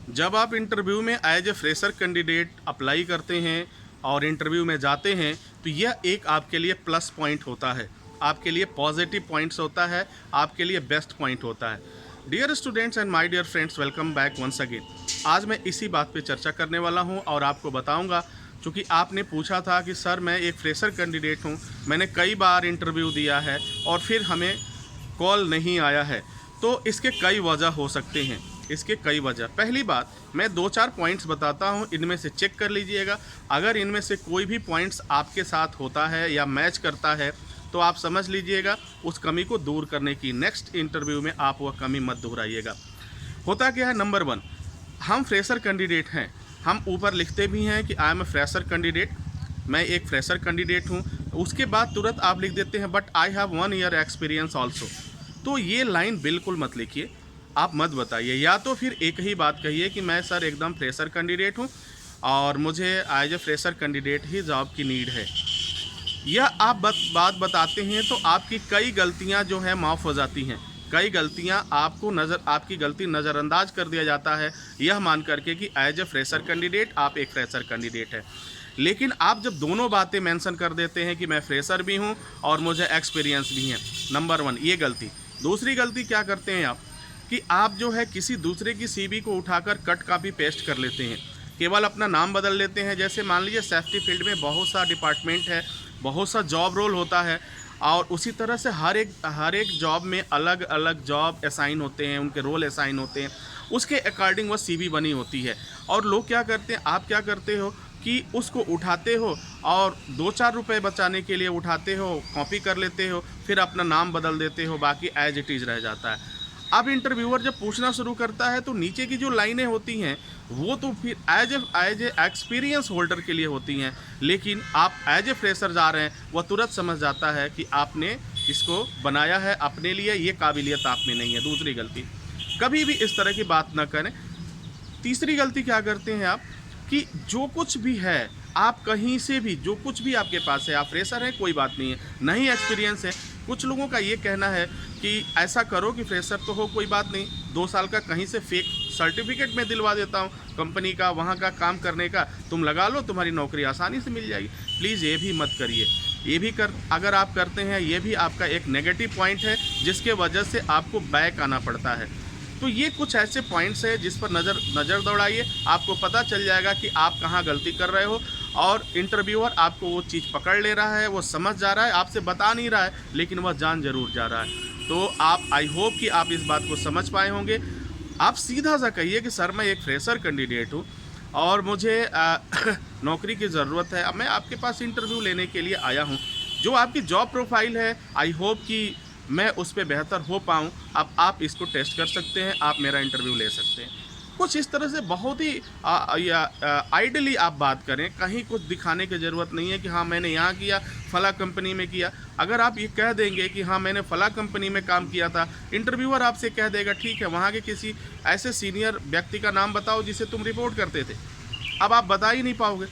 जब आप इंटरव्यू में as a fresher candidate apply करते हैं और इंटरव्यू में जाते हैं तो यह एक आपके लिए प्लस पॉइंट होता है, आपके लिए पॉजिटिव पॉइंट्स होता है, आपके लिए बेस्ट पॉइंट होता है। Dear students and my dear friends, welcome back once again. आज मैं इसी बात पे चर्चा करने वाला हूं और आपको बताऊंगा, क्योंकि आपने पूछा था कि सर मैं एक फ्रेशर कैंडिडेट हूं, मैंने कई बार इंटरव्यू दिया है और फिर हमें कॉल नहीं आया है। तो इसके कई वजह हो सकते हैं, इसके कई वजह। पहली बात, मैं 2-4 पॉइंट्स बताता हूं, इनमें से चेक कर लीजिएगा। अगर इनमें से कोई भी पॉइंट्स आपके साथ होता है या मैच करता है तो आप समझ लीजिएगा उस कमी को दूर करने की नेक्स्ट इंटरव्यू में आप वह कमी मत दोहराइएगा। होता क्या है, नंबर 1, हम फ्रेशर कैंडिडेट हैं। हम ऊपर लिखते भी हैं कि I am a fresher candidate, मैं एक फ्रेशर कैंडिडेट हूं। उसके बाद तुरंत आप लिख देते हैं but I have 1 year experience also. तो ये लाइन बिल्कुल मत लिखिए, आप मत बताइए। या तो फिर एक ही बात कहिए कि मैं सर एकदम फ्रेशर कैंडिडेट हूँ और मुझे एज ए फ्रेशर कैंडिडेट ही जॉब की नीड है। यह आप बात बताते हैं तो आपकी कई गलतियां जो हैं माफ़ हो जाती हैं। कई गलतियां आपकी गलती नज़रअंदाज कर दिया जाता है, यह मान करके कि एज ए फ्रेशर कैंडिडेट आप एक फ्रेशर कैंडिडेट है। लेकिन आप जब दोनों बातें मेंशन कर देते हैं कि मैं फ्रेशर भी हूं और मुझे एक्सपीरियंस भी है, नंबर 1 ये गलती। दूसरी गलती क्या करते हैं आप कि आप जो है किसी दूसरे की सीवी को उठाकर कट कॉपी पेस्ट कर लेते हैं, केवल अपना नाम बदल लेते हैं। जैसे मान लीजिए सेफ्टी फील्ड में बहुत सा डिपार्टमेंट है, बहुत सा जॉब रोल होता है और उसी तरह से हर एक जॉब में अलग अलग जॉब असाइन होते हैं, उनके रोल असाइन होते हैं, उसके अकॉर्डिंग वह सीवी बनी होती है। और लोग क्या करते हैं, आप क्या करते हो कि उसको उठाते हो और 2-4 रुपये बचाने के लिए उठाते हो, कॉपी कर लेते हो, फिर अपना नाम बदल देते हो, बाकी एज इट इज़ रह जाता है। अब इंटरव्यूअर जब पूछना शुरू करता है तो नीचे की जो लाइनें होती हैं वो तो फिर एज ए एक्सपीरियंस होल्डर के लिए होती हैं, लेकिन आप एज ए फ्रेशर जा रहे हैं, वह तुरंत समझ जाता है कि आपने इसको बनाया है अपने लिए, ये काबिलियत आप में नहीं है। दूसरी गलती, कभी भी इस तरह की बात ना करें। तीसरी गलती क्या करते हैं आप कि जो कुछ भी है, आप कहीं से भी जो कुछ भी आपके पास है, आप फ्रेशर हैं कोई बात नहीं है, नहीं एक्सपीरियंस है। कुछ लोगों का ये कहना है कि ऐसा करो कि फ्रेशर तो हो कोई बात नहीं, 2 साल का कहीं से फेक सर्टिफिकेट मैं दिलवा देता हूँ कंपनी का, वहाँ का काम करने का, तुम लगा लो, तुम्हारी नौकरी आसानी से मिल जाएगी। प्लीज़ ये भी मत करिए। ये भी अगर आप करते हैं, ये भी आपका एक नेगेटिव पॉइंट है जिसके वजह से आपको बैक आना पड़ता है। तो ये कुछ ऐसे पॉइंट्स हैं जिस पर नज़र दौड़ाइए, आपको पता चल जाएगा कि आप कहाँ गलती कर रहे हो और इंटरव्यूअर आपको वो चीज़ पकड़ ले रहा है, वो समझ जा रहा है, आपसे बता नहीं रहा है लेकिन वह जान जरूर जा रहा है। तो आप, आई होप कि आप इस बात को समझ पाए होंगे। आप सीधा सा कहिए कि सर मैं एक फ्रेशर कैंडिडेट हूँ और मुझे नौकरी की ज़रूरत है, अब मैं आपके पास इंटरव्यू लेने के लिए आया हूँ। जो आपकी जॉब प्रोफाइल है, आई होप कि मैं उस पर बेहतर हो पाऊँ। अब आप इसको टेस्ट कर सकते हैं, आप मेरा इंटरव्यू ले सकते हैं। कुछ इस तरह से बहुत ही आइडली आप बात करें, कहीं कुछ दिखाने की ज़रूरत नहीं है कि हाँ मैंने यहाँ किया, फला कंपनी में किया। अगर आप ये कह देंगे कि हाँ मैंने फला कंपनी में काम किया था, इंटरव्यूअर आपसे कह देगा ठीक है वहाँ के किसी ऐसे सीनियर व्यक्ति का नाम बताओ जिसे तुम रिपोर्ट करते थे। अब आप बता ही नहीं पाओगे,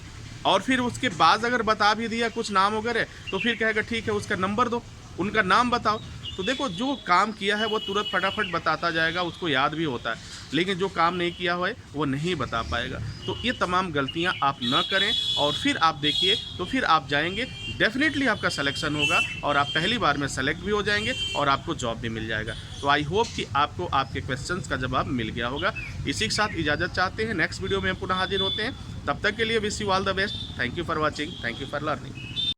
और फिर उसके बाद अगर बता भी दिया कुछ नाम वगैरह तो फिर कहेगा ठीक है उसका नंबर दो, उनका नाम बताओ। तो देखो, जो काम किया है वो तुरंत फटाफट बताता जाएगा, उसको याद भी होता है, लेकिन जो काम नहीं किया हुआ है वो नहीं बता पाएगा। तो ये तमाम गलतियां आप न करें और फिर आप देखिए, तो फिर आप जाएंगे, डेफिनेटली आपका सिलेक्शन होगा और आप पहली बार में सेलेक्ट भी हो जाएंगे और आपको जॉब भी मिल जाएगा। तो आई होप कि आपको आपके क्वेश्चंस का जवाब मिल गया होगा। इसी के साथ इजाज़त चाहते हैं, नेक्स्ट वीडियो में पुनः हाजिर होते हैं। तब तक के लिए wish you all the best. Thank you for watching, thank you for learning.